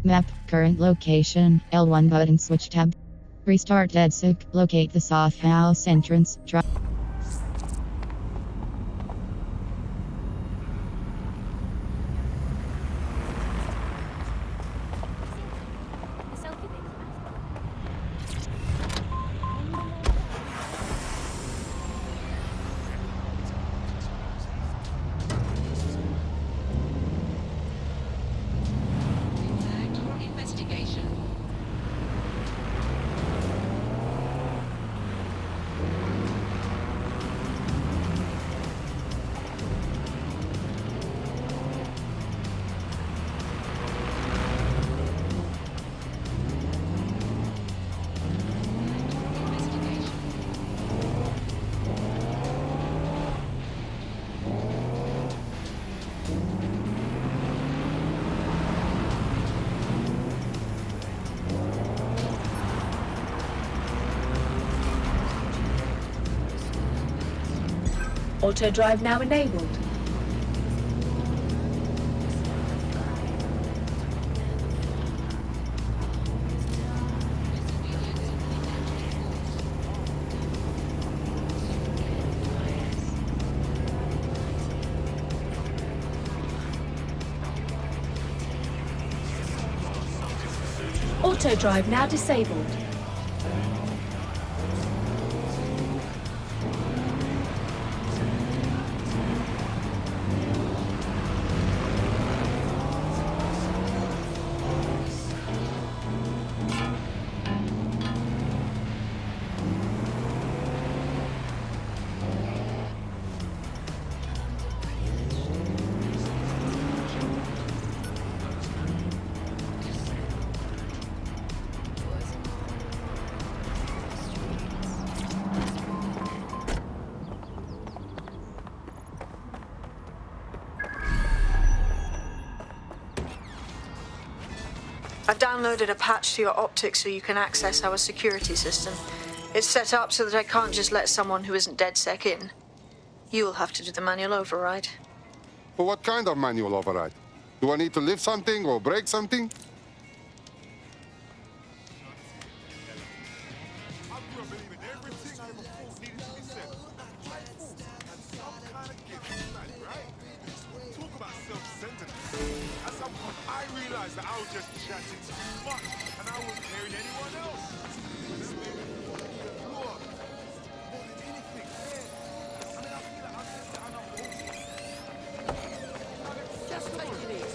Map, current location, L1 button switch tab. Restart DedSec, locate the soft house entrance. Investigation. Auto drive now enabled. Auto drive now disabled. I've downloaded a patch to your optics so you can access our security system. It's set up so that I can't just let someone who isn't DedSec in. You'll have to do the manual override. But what kind of manual override? Do I need to lift something or break something? I realized that I was just chatting too much, and I wasn't hearing anyone else. Just take it easy.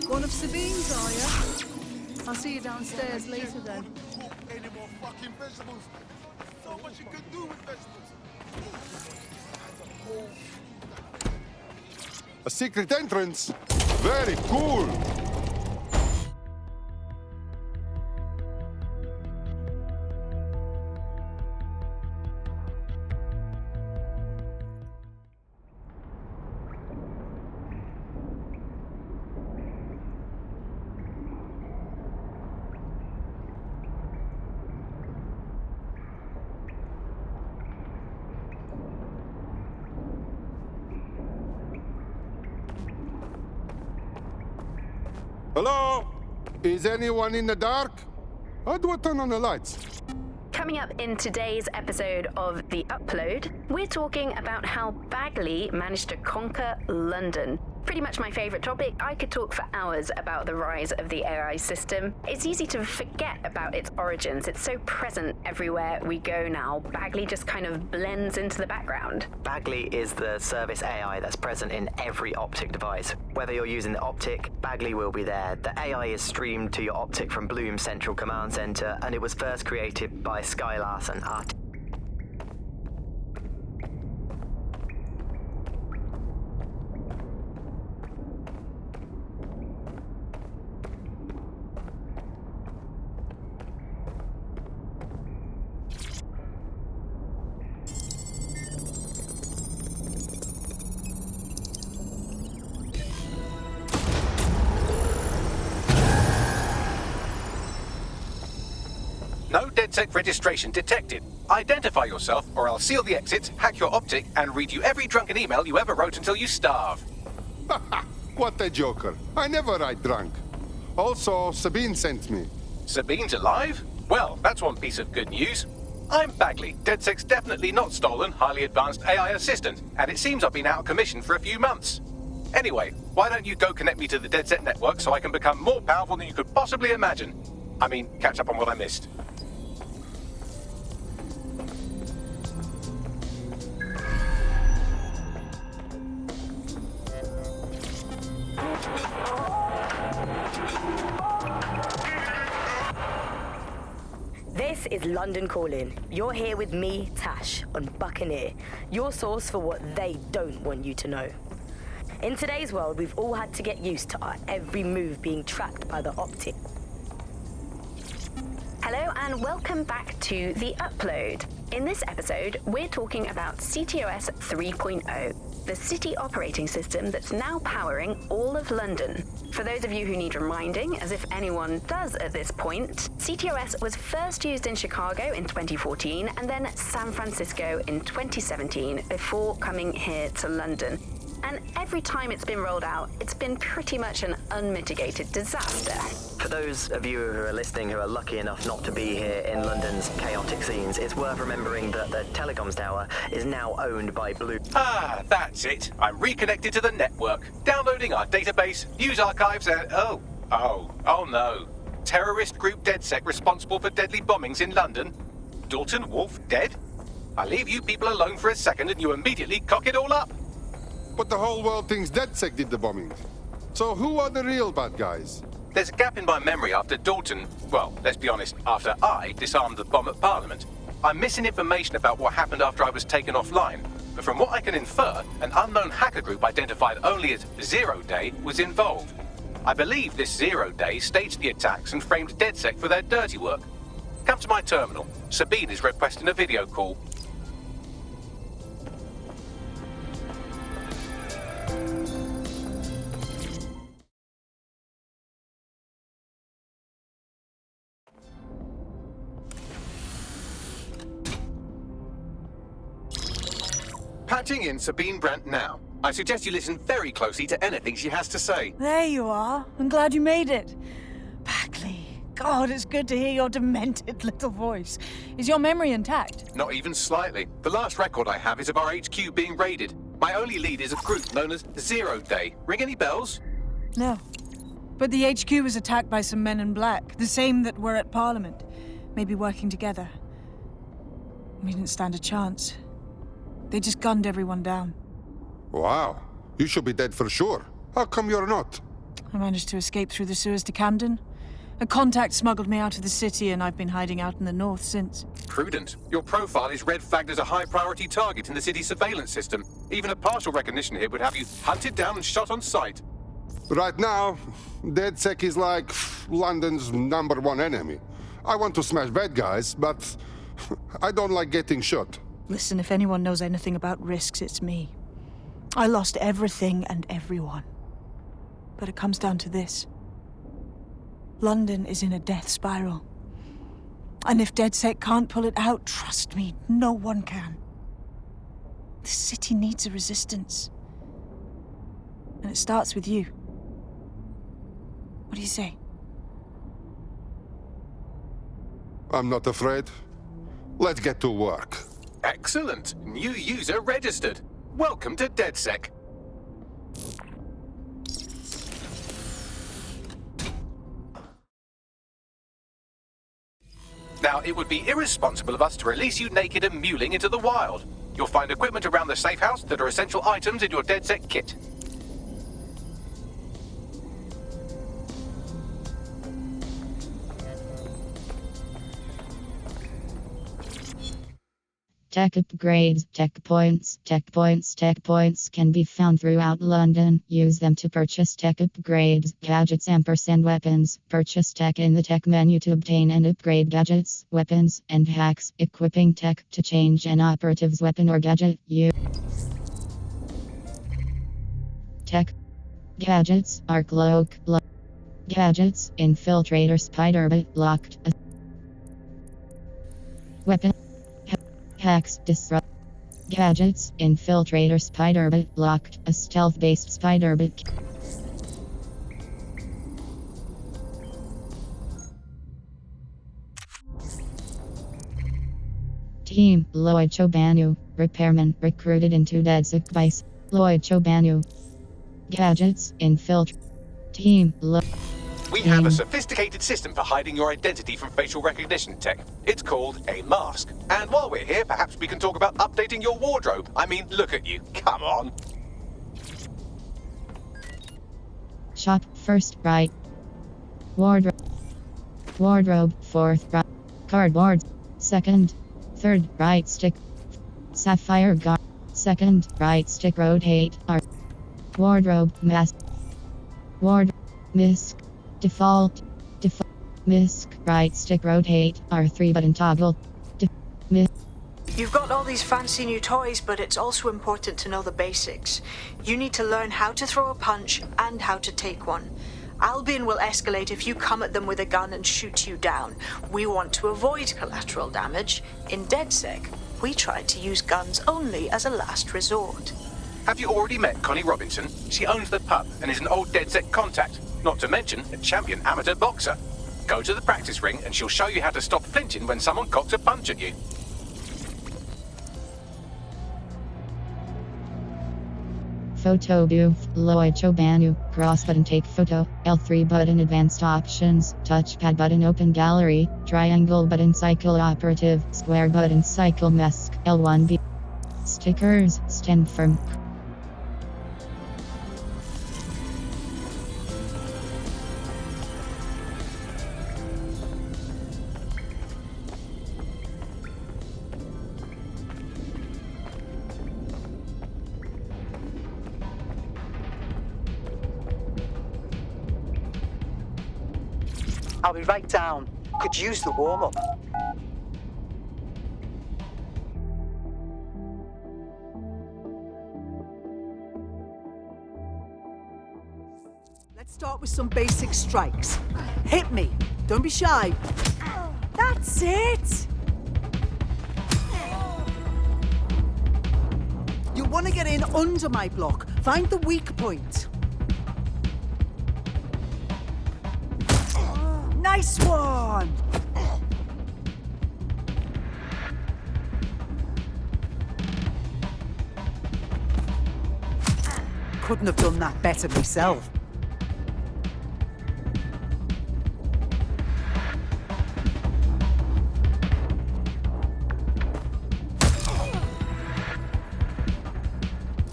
One of Sabine's, are you? I'll see you downstairs later then. Cook any more fucking vegetables. So much you can do with vegetables. A secret entrance? Very cool! Hello? Is anyone in the dark? How do I turn on the lights? Coming up in today's episode of The Upload, we're talking about how Bagley managed to conquer London. Pretty much my favorite topic. I could talk for hours about the rise of the AI system. It's easy to forget about its origins. It's so present everywhere we go now. Bagley just kind of blends into the background. Bagley is the service AI that's present in every Optic device. Whether you're using the Optic, Bagley will be there. The AI is streamed to your Optic from Bloom Central Command Center, and it was first created by Sky Larson Art. DedSec registration detected. Identify yourself, or I'll seal the exits, hack your optic, and read you every drunken email you ever wrote until you starve. What a joker. I never write drunk. Also, Sabine sent me. Sabine's alive? Well, that's one piece of good news. I'm Bagley, DedSec's definitely not stolen, highly advanced AI assistant, and it seems I've been out of commission for a few months. Anyway, why don't you go connect me to the DedSec network so I can become more powerful than you could possibly imagine? I mean, catch up on what I missed. This is London Calling. You're here with me, Tash, on Buccaneer, your source for what they don't want you to know. In today's world, we've all had to get used to our every move being tracked by the optic. Hello and welcome back to The Upload. In this episode, we're talking about CTOS 3.0, the city operating system that's now powering all of London. For those of you who need reminding, as if anyone does at this point, CTOS was first used in Chicago in 2014 and then San Francisco in 2017 before coming here to London. And every time it's been rolled out, it's been pretty much an unmitigated disaster. For those of you who are listening who are lucky enough not to be here in London's chaotic scenes, it's worth remembering that the telecoms tower is now owned by Blue. Ah, that's it. I'm reconnected to the network, downloading our database, news archives, and oh no. Terrorist group DedSec responsible for deadly bombings in London? Dalton Wolf dead? I leave you people alone for a second and you immediately cock it all up. But the whole world thinks DedSec did the bombing. So who are the real bad guys? There's a gap in my memory after Dalton, well, let's be honest, after I disarmed the bomb at Parliament. I'm missing information about what happened after I was taken offline. But from what I can infer, an unknown hacker group identified only as Zero Day was involved. I believe this Zero Day staged the attacks and framed DedSec for their dirty work. Come to my terminal. Sabine is requesting a video call. Patching in Sabine Brandt now. I suggest you listen very closely to anything she has to say. There you are. I'm glad you made it. Bagley. God, it's good to hear your demented little voice. Is your memory intact? Not even slightly. The last record I have is of our HQ being raided. My only lead is a group known as Zero Day. Ring any bells? No. But the HQ was attacked by some men in black, the same that were at Parliament. Maybe working together. We didn't stand a chance. They just gunned everyone down. Wow. You should be dead for sure. How come you're not? I managed to escape through the sewers to Camden. A contact smuggled me out of the city, and I've been hiding out in the north since. Prudent. Your profile is red flagged as a high-priority target in the city's surveillance system. Even a partial recognition here would have you hunted down and shot on sight. Right now, DedSec is like London's #1 enemy. I want to smash bad guys, but I don't like getting shot. Listen, if anyone knows anything about risks, it's me. I lost everything and everyone. But it comes down to this. London is in a death spiral. And if DedSec can't pull it out, trust me, no one can. The city needs a resistance. And it starts with you. What do you say? I'm not afraid. Let's get to work. Excellent. New user registered. Welcome to DedSec. Now, it would be irresponsible of us to release you naked and mewling into the wild. You'll find equipment around the safe house that are essential items in your DedSec kit. Tech upgrades, tech points can be found throughout London. Use them to purchase tech upgrades, gadgets, and weapons. Purchase tech in the tech menu to obtain and upgrade gadgets, weapons, and hacks. Equipping tech to change an operative's weapon or gadget. Tech gadgets are cloak, lock. Gadgets, infiltrator, spider bit, locked. Weapon. Hacks. Disrupt. Gadgets. Infiltrator. Spider-Bit. Locked. A stealth-based Spider-Bit. Team. Lloyd Chobanu. Repairman. Recruited into DedSec Vice. Lloyd Chobanu. Gadgets. Infiltrate. Team. We have a sophisticated system for hiding your identity from facial recognition tech. It's called a mask. And while we're here, perhaps we can talk about updating your wardrobe. I mean, look at you. Come on. Shop. First right. Wardrobe. Fourth right. Cardboard. Second. Third right stick. Sapphire guard. Second right stick rotate. R. Wardrobe. Mask. Misc. Default. Misc. Right stick rotate. R3 button toggle. You've got all these fancy new toys, but it's also important to know the basics. You need to learn how to throw a punch and how to take one. Albion will escalate if you come at them with a gun and shoot you down. We want to avoid collateral damage. In DedSec, we try to use guns only as a last resort. Have you already met Connie Robinson? She owns the pub and is an old DedSec contact, not to mention a champion amateur boxer. Go to the practice ring and she'll show you how to stop flinching when someone cocks a punch at you. Photo booth. Lloyd Chobanu. Cross button take photo. L3 button advanced options. Touchpad button open gallery. Triangle button cycle operative. Square button cycle mask. L1B. Stickers. Stand firm. I'll be right down. Could use the warm-up. Let's start with some basic strikes. Hit me. Don't be shy. That's it. You want to get in under my block. Find the weak point. Nice one! Couldn't have done that better myself.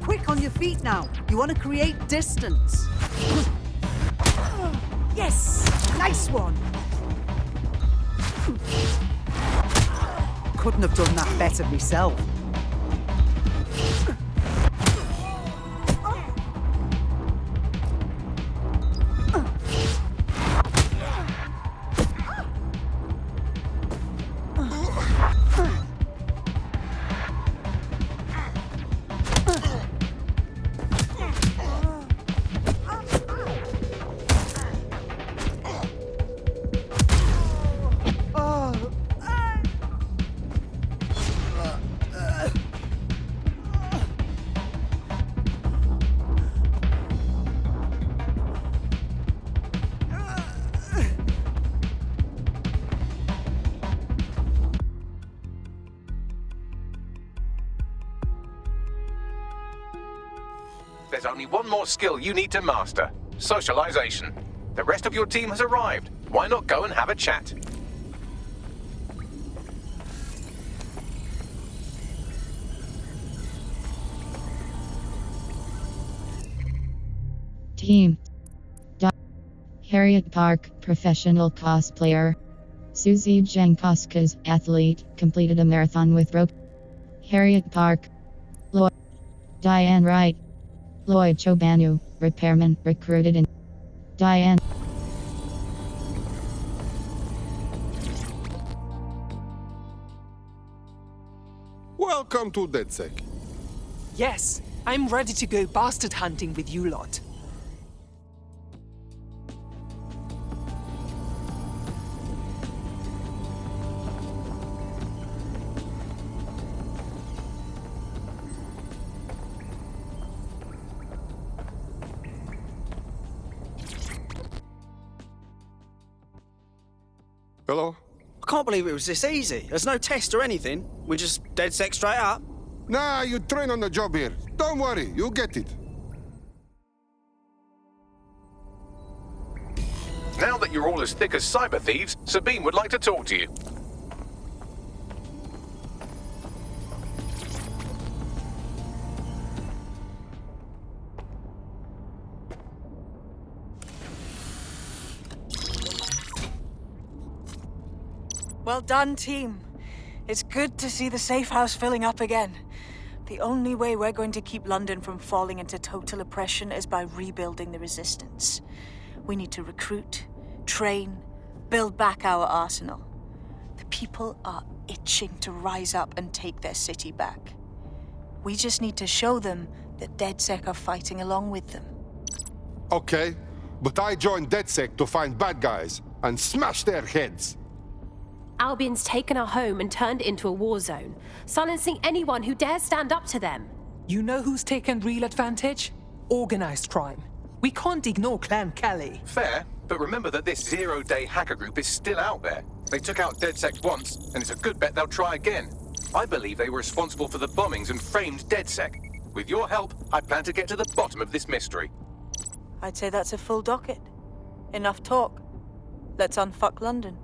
Quick on your feet now. You want to create distance. Yes! Nice one! Couldn't have done that better myself. There's only one more skill you need to master. Socialization. The rest of your team has arrived. Why not go and have a chat? Team. Harriet Park, professional cosplayer. Susie Jankowskis, athlete, completed a marathon with rope. Harriet Park. Diane Wright. Lloyd Chobanu, repairman, recruited in. Diane. Welcome to DedSec. Yes, I'm ready to go bastard hunting with you lot. Hello? I can't believe it was this easy. There's no test or anything. We just DedSec straight up. Nah, you train on the job here. Don't worry, you'll get it. Now that you're all as thick as cyber thieves, Sabine would like to talk to you. Well done, team. It's good to see the safe house filling up again. The only way we're going to keep London from falling into total oppression is by rebuilding the resistance. We need to recruit, train, build back our arsenal. The people are itching to rise up and take their city back. We just need to show them that DedSec are fighting along with them. Okay, but I joined DedSec to find bad guys and smash their heads. Albion's taken our home and turned it into a war zone, silencing anyone who dares stand up to them. You know who's taken real advantage? Organized crime. We can't ignore Clan Kelly. Fair, but remember that this zero-day hacker group is still out there. They took out DedSec once, and it's a good bet they'll try again. I believe they were responsible for the bombings and framed DedSec. With your help, I plan to get to the bottom of this mystery. I'd say that's a full docket. Enough talk. Let's unfuck London.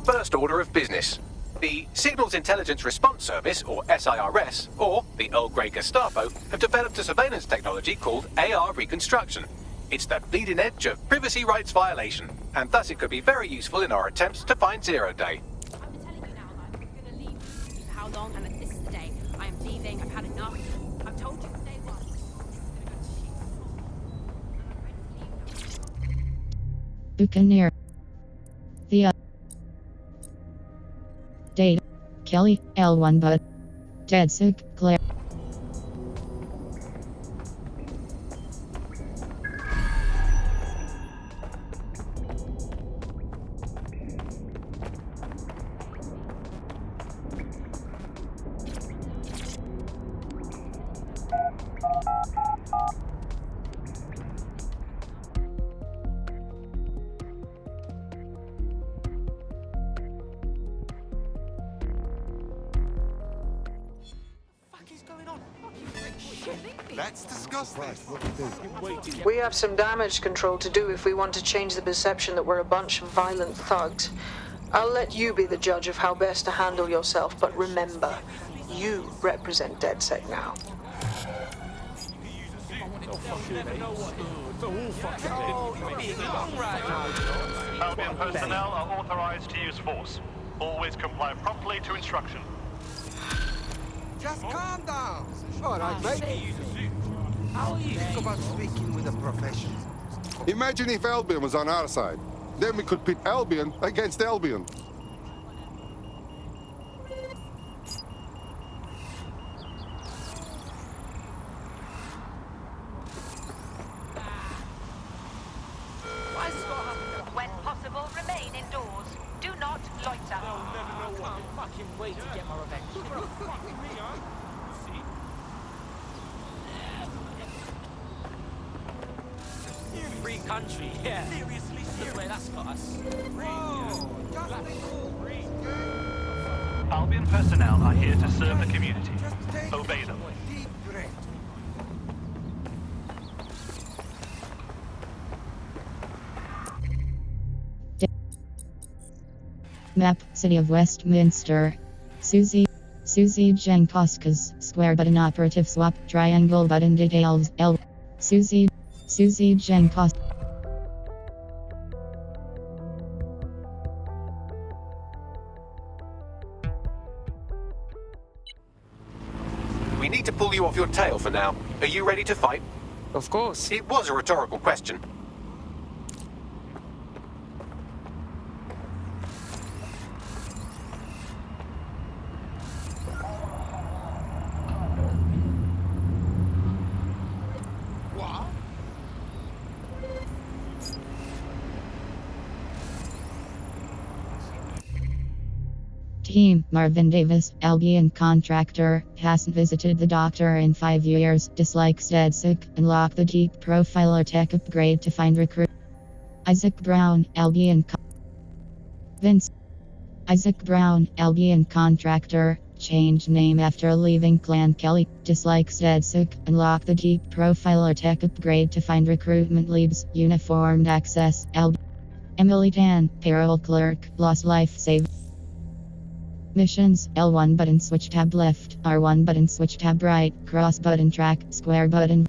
First order of business. The Signals Intelligence Response Service, or SIRS, or the Earl Grey Gestapo, have developed a surveillance technology called AR Reconstruction. It's the bleeding edge of privacy rights violation, and thus it could be very useful in our attempts to find Zero Day. How long? And this is the day. I am leaving. I've had enough. I've told you from day one. Buccaneer. The Date. Kelly, L1 Bud. DedSec, Claire. Let's discuss this. We have some damage control to do if we want to change the perception that we're a bunch of violent thugs. I'll let you be the judge of how best to handle yourself, but remember, you represent DedSec now. Albion personnel are authorized to use force. Always comply promptly to instruction. Just calm down. All right, mate. Think about speaking with a professional. Imagine if Albion was on our side. Then we could pit Albion against Albion. When possible, remain indoors. Do not loiter. I can't fucking wait to get my revenge. Free country, yeah. Seriously, look where that's got us. Albion personnel are here to serve the community. Obey them. Map, City of Westminster. Susie Jankowska's square button operative swap, triangle button details, L. Susie Jankowska. We need to pull you off your tail for now. Are you ready to fight? Of course. It was a rhetorical question. Team, Marvin Davis, Albion contractor, hasn't visited the doctor in 5 years, dislikes DedSec, unlock the deep profile or tech upgrade to find recruit. Isaac Brown, Albion Vince. Isaac Brown, Albion contractor, changed name after leaving Clan Kelly, dislikes DedSec, unlock the deep profile or tech upgrade to find recruitment leads, uniformed access, Emily Tan, payroll clerk, lost life save. Missions, L1 button switch tab left, R1 button switch tab right, cross button track, square button.